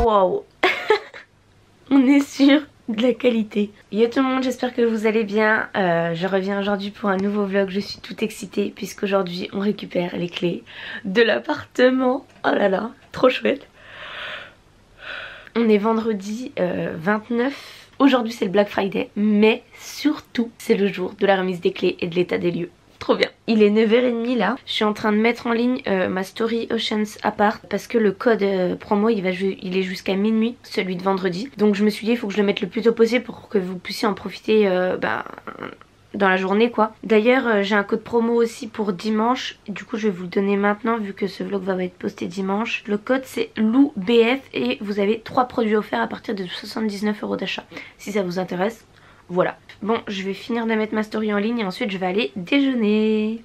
Wow. On est sûr de la qualité. Yo tout le monde, j'espère que vous allez bien. Je reviens aujourd'hui pour un nouveau vlog. Je suis toute excitée puisqu'aujourd'hui on récupère les clés de l'appartement. Oh là là, trop chouette. On est vendredi 29. Aujourd'hui c'est le Black Friday, mais surtout c'est le jour de la remise des clés et de l'état des lieux. Trop bien. Il est 9h30 là. Je suis en train de mettre en ligne ma story Oceans Apart parce que le code promo il est jusqu'à minuit, celui de vendredi. Donc je me suis dit il faut que je le mette le plus tôt possible pour que vous puissiez en profiter dans la journée quoi. D'ailleurs j'ai un code promo aussi pour dimanche. Du coup je vais vous le donner maintenant vu que ce vlog va être posté dimanche. Le code c'est LOUBF et vous avez 3 produits offerts à partir de 79 € d'achat. Si ça vous intéresse. Voilà. Bon, je vais finir de mettre ma story en ligne et ensuite je vais aller déjeuner.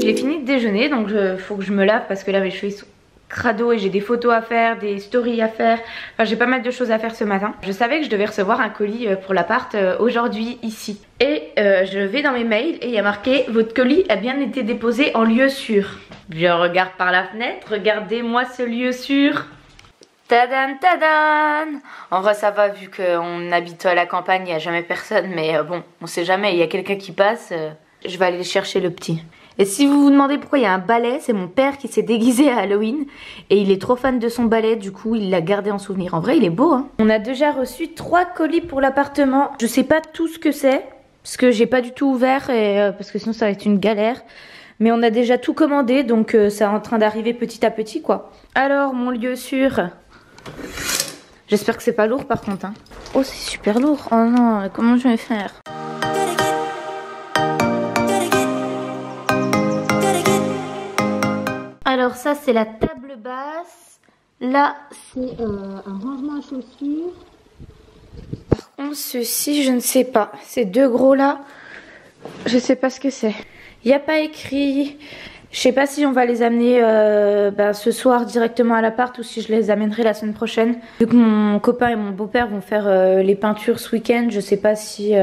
J'ai fini de déjeuner donc faut que je me lave parce que là mes cheveux ils sont crado et j'ai des photos à faire, des stories à faire, enfin j'ai pas mal de choses à faire ce matin. Je savais que je devais recevoir un colis pour l'appart aujourd'hui ici. Et je vais dans mes mails et il y a marqué votre colis a bien été déposé en lieu sûr. Je regarde par la fenêtre, regardez-moi ce lieu sûr. Tadan tadan. En vrai ça va vu qu'on habite à la campagne, il n'y a jamais personne mais bon on sait jamais, il y a quelqu'un qui passe, je vais aller chercher le petit. Et si vous vous demandez pourquoi il y a un balai, c'est mon père qui s'est déguisé à Halloween et il est trop fan de son balai, du coup il l'a gardé en souvenir. En vrai il est beau hein. On a déjà reçu 3 colis pour l'appartement. Je sais pas tout ce que c'est parce que j'ai pas du tout ouvert et parce que sinon ça va être une galère. Mais on a déjà tout commandé donc c'est en train d'arriver petit à petit quoi. Alors mon lieu sûr. J'espère que c'est pas lourd par contre hein. Oh c'est super lourd. Oh non, comment je vais faire? Alors ça c'est la table basse, là c'est un rangement à chaussures. Par contre ceci je ne sais pas, ces deux gros là, je sais pas ce que c'est. Il n'y a pas écrit, je sais pas si on va les amener ce soir directement à l'appart ou si je les amènerai la semaine prochaine. Vu que mon copain et mon beau-père vont faire les peintures ce week-end, je sais pas si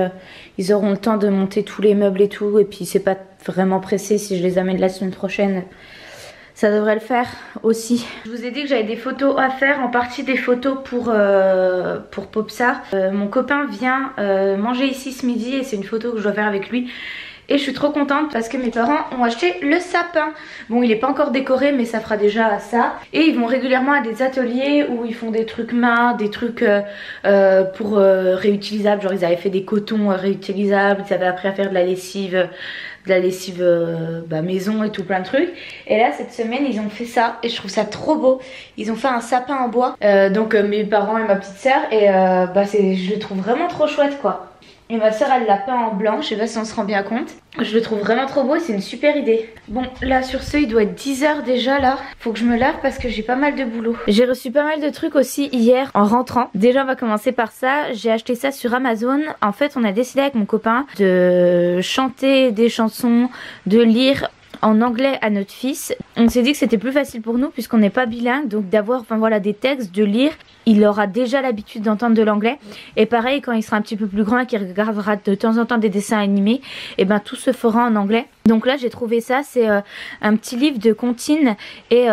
ils auront le temps de monter tous les meubles et tout. Et puis c'est pas vraiment pressé si je les amène la semaine prochaine. Ça devrait le faire aussi. Je vous ai dit que j'avais des photos à faire, en partie des photos pour Popsa. Mon copain vient manger ici ce midi et c'est une photo que je dois faire avec lui. Et je suis trop contente parce que mes parents ont acheté le sapin. Bon il n'est pas encore décoré mais ça fera déjà ça. Et ils vont régulièrement à des ateliers où ils font des trucs main, des trucs pour réutilisables. Genre ils avaient fait des cotons réutilisables, ils avaient appris à faire de la lessive maison et tout plein de trucs. Et là cette semaine ils ont fait ça et je trouve ça trop beau. Ils ont fait un sapin en bois. Donc mes parents et ma petite soeur et je le trouve vraiment trop chouette quoi. Et ma soeur elle l'a peint en blanc, je sais pas si on se rend bien compte. Je le trouve vraiment trop beau et c'est une super idée. Bon là sur ce il doit être 10 h déjà là. Faut que je me lave parce que j'ai pas mal de boulot. J'ai reçu pas mal de trucs aussi hier en rentrant. Déjà on va commencer par ça. J'ai acheté ça sur Amazon. En fait on a décidé avec mon copain de chanter des chansons, de lire en anglais à notre fils. On s'est dit que c'était plus facile pour nous puisqu'on n'est pas bilingue, donc d'avoir des textes, de lire. Il aura déjà l'habitude d'entendre de l'anglais. Et pareil quand il sera un petit peu plus grand et qu'il regardera de temps en temps des dessins animés, et tout se fera en anglais. Donc là j'ai trouvé ça, c'est un petit livre de comptines et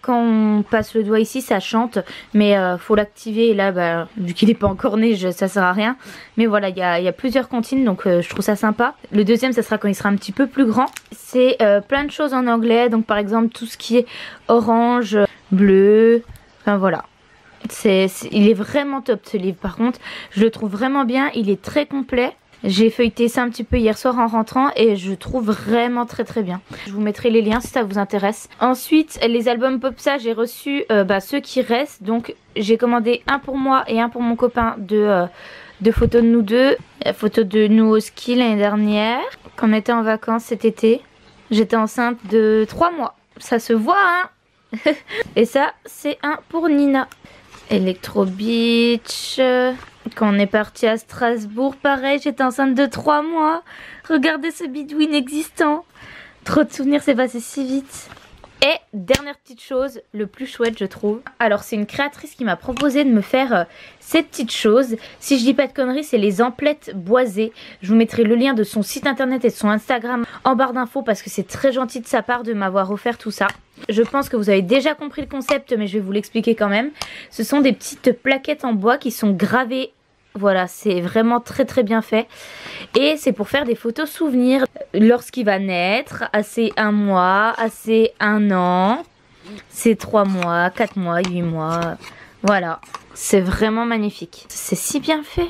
quand on passe le doigt ici ça chante, mais faut l'activer et là vu qu'il n'est pas encore né ça sert à rien. Mais voilà il y a plusieurs comptines donc je trouve ça sympa. Le deuxième ça sera quand il sera un petit peu plus grand. C'est plein de choses en anglais, donc par exemple tout ce qui est orange, bleu, enfin voilà. Il est vraiment top ce livre par contre, je le trouve vraiment bien, il est très complet. J'ai feuilleté ça un petit peu hier soir en rentrant et je trouve vraiment très très bien. Je vous mettrai les liens si ça vous intéresse. Ensuite les albums Popsa, j'ai reçu ceux qui restent. Donc j'ai commandé un pour moi et un pour mon copain de photos de nous deux. La photo de nous au ski l'année dernière quand on était en vacances cet été. J'étais enceinte de 3 mois. Ça se voit hein. Et ça c'est un pour Nina. Electro Beach. Quand on est parti à Strasbourg, pareil, j'étais enceinte de 3 mois. Regardez ce bidou inexistant. Trop de souvenirs, c'est passé si vite. Et dernière petite chose, le plus chouette je trouve. Alors c'est une créatrice qui m'a proposé de me faire ces petites choses. Si je dis pas de conneries, c'est les emplettes boisées. Je vous mettrai le lien de son site internet et de son Instagram en barre d'infos parce que c'est très gentil de sa part de m'avoir offert tout ça. Je pense que vous avez déjà compris le concept mais je vais vous l'expliquer quand même. Ce sont des petites plaquettes en bois qui sont gravées. Voilà, c'est vraiment très très bien fait. Et c'est pour faire des photos souvenirs lorsqu'il va naître, à ses 1 mois, à ses 1 an, ses 3 mois, 4 mois, 8 mois. Voilà, c'est vraiment magnifique. C'est si bien fait.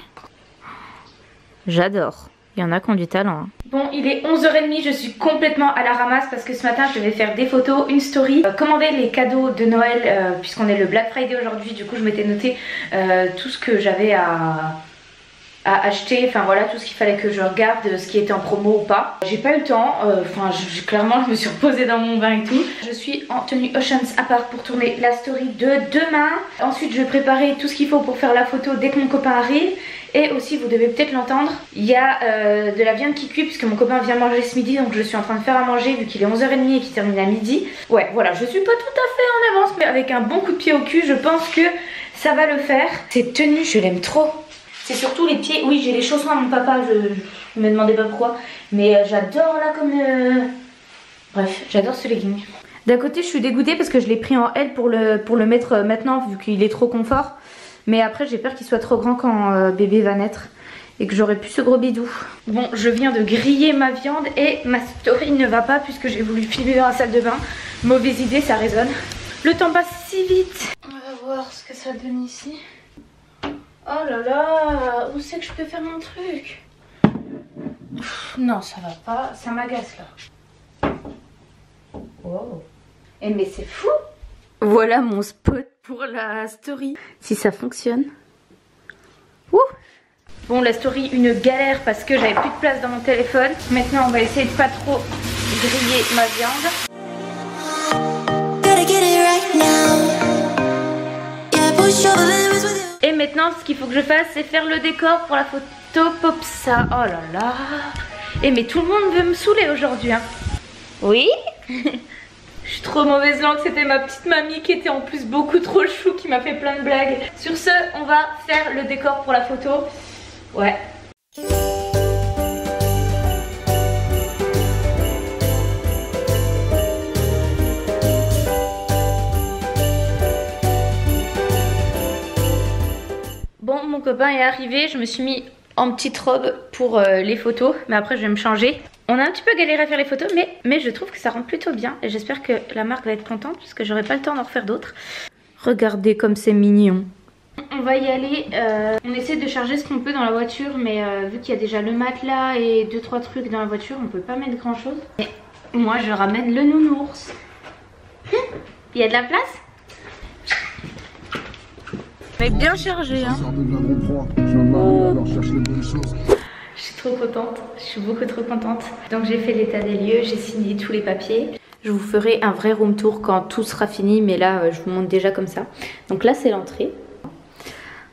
J'adore. Il y en a qui ont du talent. Hein. Bon, il est 11h30, je suis complètement à la ramasse parce que ce matin je devais faire des photos, une story, commander les cadeaux de Noël puisqu'on est le Black Friday aujourd'hui. Du coup je m'étais noté tout ce que j'avais à acheter, enfin voilà, tout ce qu'il fallait que je regarde, ce qui était en promo ou pas. J'ai pas eu le temps, clairement je me suis reposée dans mon bain et tout. Je suis en tenue Oceans à part pour tourner la story de demain. Ensuite je vais préparer tout ce qu'il faut pour faire la photo dès que mon copain arrive. Et aussi vous devez peut-être l'entendre, il y a de la viande qui cuit puisque mon copain vient manger ce midi. Donc je suis en train de faire à manger vu qu'il est 11h30 et qu'il termine à midi. Ouais voilà, je suis pas tout à fait en avance mais avec un bon coup de pied au cul je pense que ça va le faire. Cette tenue je l'aime trop. C'est surtout les pieds, oui j'ai les chaussons à mon papa, je me demandais pas pourquoi. Mais j'adore là comme... Bref, j'adore ce legging. D'un côté je suis dégoûtée parce que je l'ai pris en L pour le mettre maintenant vu qu'il est trop confort. Mais après j'ai peur qu'il soit trop grand quand bébé va naître et que j'aurai plus ce gros bidou. Bon, je viens de griller ma viande et ma story ne va pas puisque j'ai voulu filmer dans la salle de bain. Mauvaise idée, ça résonne. Le temps passe si vite. On va voir ce que ça donne ici. Oh là là, où c'est que je peux faire mon truc? Non, ça va pas, ça m'agace là. Wow. Eh mais c'est fou. Voilà mon spot pour la story. Si ça fonctionne. Ouh. Bon, la story, une galère parce que j'avais plus de place dans mon téléphone. Maintenant, on va essayer de pas trop griller ma viande. Et maintenant, ce qu'il faut que je fasse, c'est faire le décor pour la photo Popsa. Oh là là. Et mais tout le monde veut me saouler aujourd'hui. Hein. Oui. Je suis trop mauvaise langue, c'était ma petite mamie qui était en plus beaucoup trop chou, qui m'a fait plein de blagues. Sur ce, on va faire le décor pour la photo. Ouais. Bon, mon copain est arrivé, je me suis mis en petite robe pour les photos, mais après je vais me changer. On a un petit peu galéré à faire les photos, mais je trouve que ça rend plutôt bien. Et j'espère que la marque va être contente, parce que j'aurai pas le temps d'en refaire d'autres. Regardez comme c'est mignon. On va y aller. On essaie de charger ce qu'on peut dans la voiture, mais vu qu'il y a déjà le matelas et 2-3 trucs dans la voiture, on peut pas mettre grand chose. Et moi je ramène le nounours. Il y a de la place? Mais bien chargé hein. Je suis trop contente, je suis beaucoup trop contente. Donc j'ai fait l'état des lieux, j'ai signé tous les papiers. Je vous ferai un vrai room tour quand tout sera fini, mais là je vous montre déjà comme ça. Donc là c'est l'entrée.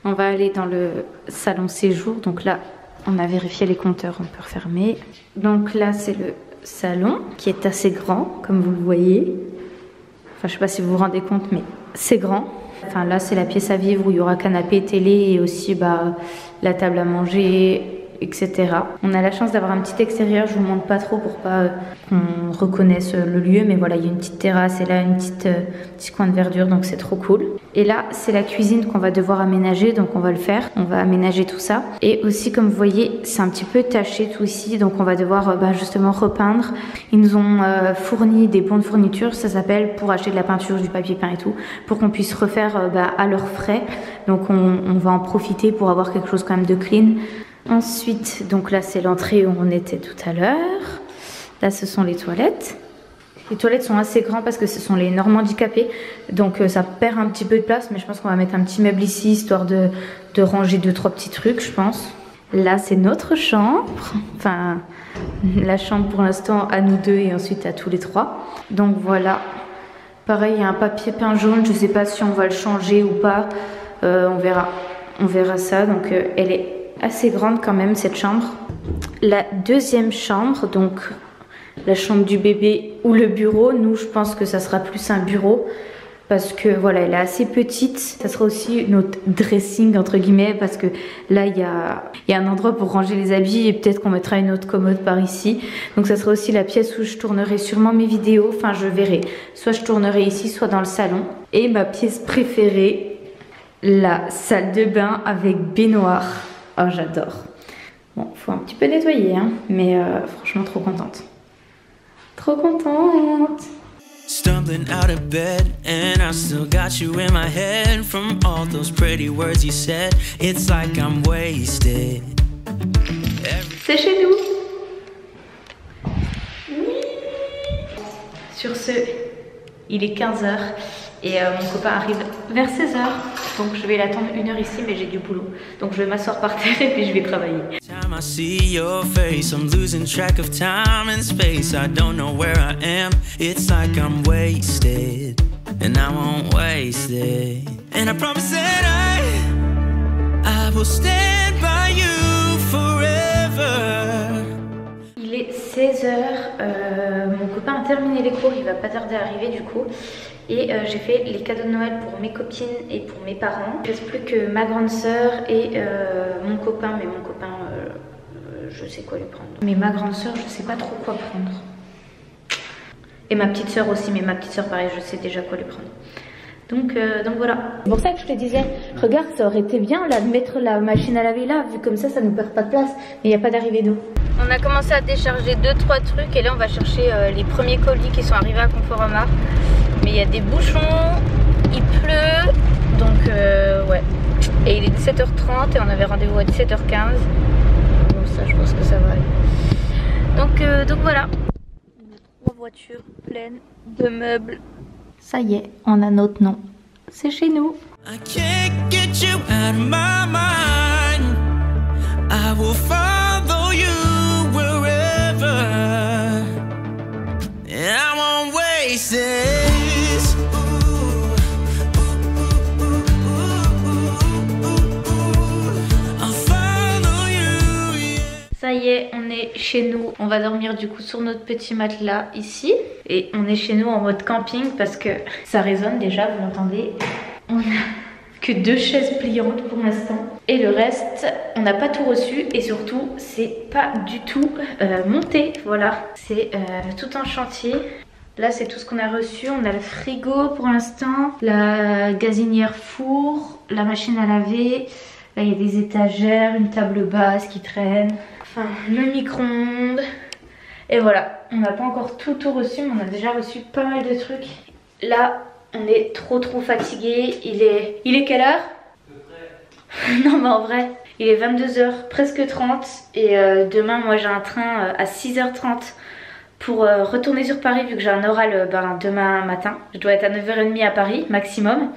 On va aller dans le salon séjour. Donc là on a vérifié les compteurs, on peut refermer. Donc là c'est le salon qui est assez grand comme vous le voyez. Enfin je sais pas si vous vous rendez compte mais c'est grand. Enfin là c'est la pièce à vivre où il y aura canapé, télé et aussi la table à manger, etc. On a la chance d'avoir un petit extérieur, je vous montre pas trop pour pas qu'on reconnaisse le lieu, mais voilà il y a une petite terrasse et là une petit coin de verdure donc c'est trop cool. Et là c'est la cuisine qu'on va devoir aménager donc on va le faire, on va aménager tout ça. Et aussi comme vous voyez c'est un petit peu taché tout ici donc on va devoir justement repeindre. Ils nous ont fourni des bons de fourniture, ça s'appelle pour acheter de la peinture, du papier peint et tout, pour qu'on puisse refaire à leurs frais. Donc on va en profiter pour avoir quelque chose quand même de clean. Ensuite, donc là c'est l'entrée où on était tout à l'heure. Là ce sont les toilettes. Les toilettes sont assez grandes parce que ce sont les normes handicapés. Donc ça perd un petit peu de place. Mais je pense qu'on va mettre un petit meuble ici histoire de ranger 2-3 petits trucs je pense. Là c'est notre chambre. Enfin la chambre pour l'instant à nous deux et ensuite à tous les trois. Donc voilà. Pareil il y a un papier peint jaune. Je sais pas si on va le changer ou pas. On verra. On verra ça. Donc elle est assez grande quand même cette chambre. La deuxième chambre, donc la chambre du bébé ou le bureau. Nous, je pense que ça sera plus un bureau. Parce que voilà, elle est assez petite. Ça sera aussi notre dressing entre guillemets. Parce que là, il y a un endroit pour ranger les habits. Et peut-être qu'on mettra une autre commode par ici. Donc ça sera aussi la pièce où je tournerai sûrement mes vidéos. Enfin, je verrai. Soit je tournerai ici, soit dans le salon. Et ma pièce préférée, la salle de bain avec baignoire. Oh, j'adore. Bon, faut un petit peu nettoyer, hein. Mais franchement, trop contente. Trop contente. Stumbling out of bed and I still got you in my head from all those pretty words you said. It's like I'm wasted. C'est chez nous. Oui. Sur ce, il est 15h et mon copain arrive vers 16h. Donc je vais l'attendre 1 heure ici, mais j'ai du boulot. Donc je vais m'asseoir par terre et puis je vais travailler. I see your face, I'm losing track of time and space. I don't know where I am. It's like I'm wasted, and I won't waste it. And I promise that I will stand by you forever. Il est 16h. Mon copain a terminé les cours, il va pas tarder à arriver du coup. Et j'ai fait les cadeaux de Noël pour mes copines et pour mes parents. Il ne reste plus que ma grande sœur et mon copain, mais mon copain, je sais quoi lui prendre. Mais ma grande sœur, je sais pas trop quoi prendre. Et ma petite sœur aussi, mais ma petite sœur pareil, je sais déjà quoi lui prendre. Donc voilà. C'est pour ça que je te disais, regarde, ça aurait été bien là de mettre la machine à laver là, vu comme ça nous perd pas de place. Mais il n'y a pas d'arrivée d'eau. On a commencé à décharger 2-3 trucs et là on va chercher les premiers colis qui sont arrivés à Conforama. Mais il y a des bouchons, il pleut, donc ouais. Et il est 17h30 et on avait rendez-vous à 17h15. Bon ça je pense que ça va aller. Donc voilà. 3 voitures pleines de meubles. Ça y est, on a notre nom. C'est chez nous. I can't get you out of my mind. I will follow you wherever. And I won't waste this. I'll follow you, yeah. Ça y est, on est chez nous. On va dormir du coup sur notre petit matelas ici. Et on est chez nous en mode camping parce que ça résonne déjà, vous l'entendez. On a que 2 chaises pliantes pour l'instant. Et le reste, on n'a pas tout reçu. Et surtout, c'est pas du tout monté. Voilà, c'est tout en chantier. Là, c'est tout ce qu'on a reçu. On a le frigo pour l'instant, la gazinière four, la machine à laver. Là, il y a des étagères, une table basse qui traîne. Enfin, le micro-ondes. Et voilà, on n'a pas encore tout reçu, mais on a déjà reçu pas mal de trucs. Là, on est trop fatigué. Il est quelle heure? Non mais en vrai, il est 22h, presque 30. Et demain, moi j'ai un train à 6h30 pour retourner sur Paris, vu que j'ai un oral demain matin. Je dois être à 9h30 à Paris, maximum.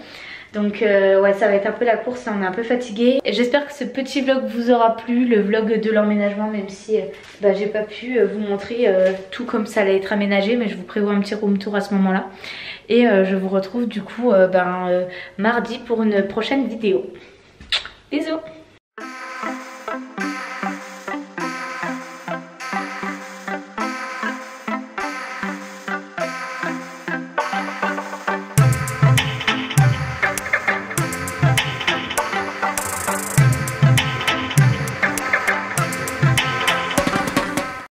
Donc ouais, ça va être un peu la course, on est un peu fatigué. J'espère que ce petit vlog vous aura plu, le vlog de l'emménagement, même si j'ai pas pu vous montrer tout comme ça allait être aménagé, mais je vous prévois un petit room tour à ce moment là. Et je vous retrouve du coup mardi pour une prochaine vidéo. Bisous.